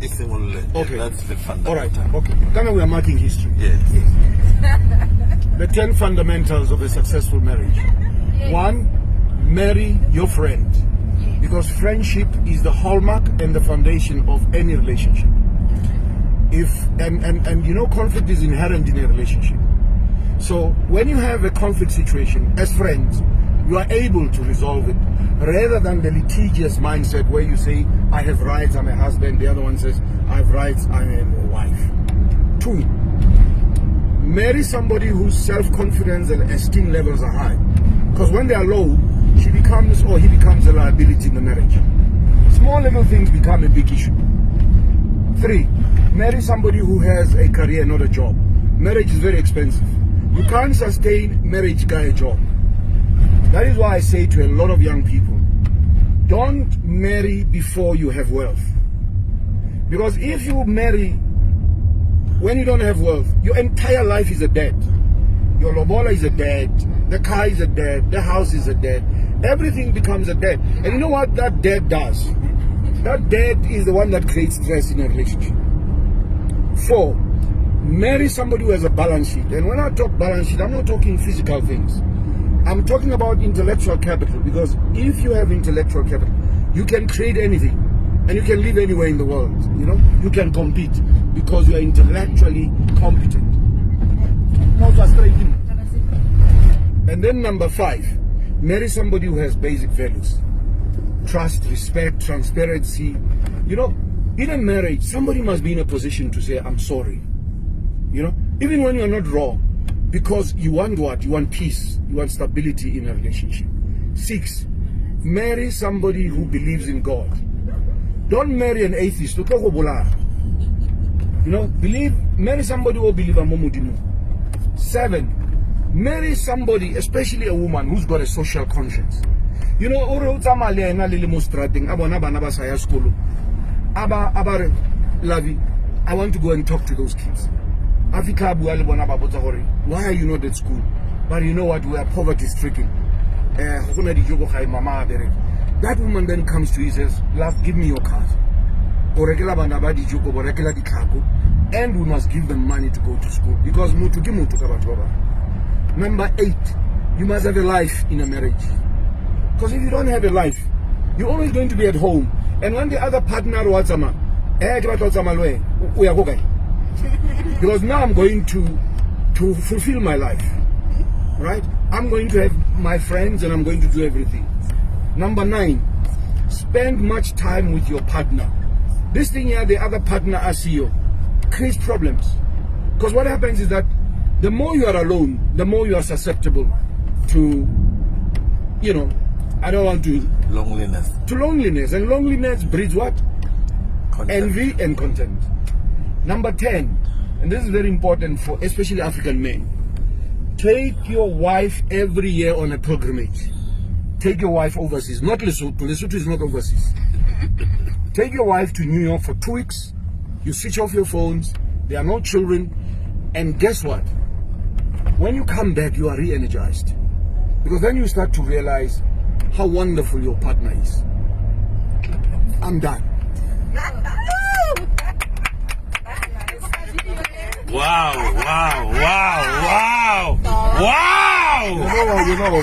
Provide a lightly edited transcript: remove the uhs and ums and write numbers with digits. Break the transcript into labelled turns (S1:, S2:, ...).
S1: Okay.
S2: That's the
S1: All right.
S2: fundamental.
S1: Okay. Then we are marking history.
S2: Yes.
S1: The 10 fundamentals of a successful marriage.
S3: Yes.
S1: 1, marry your friend. Because friendship is the hallmark and the foundation of any relationship. If and you know, conflict is inherent in a relationship. So when you have a conflict situation as friends, you are able to resolve it rather than the litigious mindset where you say, I have rights, I'm a husband, the other one says, I have rights, I'm a wife. 2, marry somebody whose self-confidence and esteem levels are high. Because when they are low, she becomes or he becomes a liability in the marriage. Small little things become a big issue. 3, marry somebody who has a career, not a job. Marriage is very expensive. You can't sustain marriage by a job. That is why I say to a lot of young people, don't marry before you have wealth. Because if you marry when you don't have wealth, your entire life is a debt. Your lobola is a debt, the car is a debt, the house is a debt. Everything becomes a debt. And you know what that debt does? That debt is the one that creates stress in a relationship. 4, marry somebody who has a balance sheet. And when I talk balance sheet, I'm not talking physical things. I'm talking about intellectual capital, because if you have intellectual capital, you can create anything and you can live anywhere in the world. You know, you can compete because you are intellectually competent. Not frustrating. And then number 5, marry somebody who has basic values: trust, respect, transparency. You know, in a marriage, somebody must be in a position to say, I'm sorry. You know, even when you're not wrong. Because you want what? You want peace. You want stability in a relationship. 6, marry somebody who believes in God. Don't marry an atheist. You know, marry somebody who believes in Momudimu. 7, marry somebody, especially a woman, who's got a social conscience. You know, I want to go and talk to those kids. Why are you not at school? But you know what? We are poverty stricken. That woman then comes to you and says, love, give me your card. And we must give them money to go to school. Because number 8, you must have a life in a marriage. Because if you don't have a life, you're always going to be at home. And when the other partner we are going. Because now I'm going to fulfill my life, right? I'm going to have my friends and I'm going to do everything. Number 9, spend much time with your partner. This thing here, the other partner as you, creates problems. Because what happens is that the more you are alone, the more you are susceptible to, you know, I don't want to...
S2: Loneliness.
S1: To loneliness. And loneliness breeds what? Content. Envy and contempt. Number 10, and this is very important for especially African men. Take your wife every year on a pilgrimage. Take your wife overseas. Not Lesotho. Lesotho is not overseas. Take your wife to New York for 2 weeks. You switch off your phones. There are no children. And guess what? When you come back, you are re-energized. Because then you start to realize how wonderful your partner is. I'm done.
S2: Wow, wow, wow, wow, wow!
S1: You know,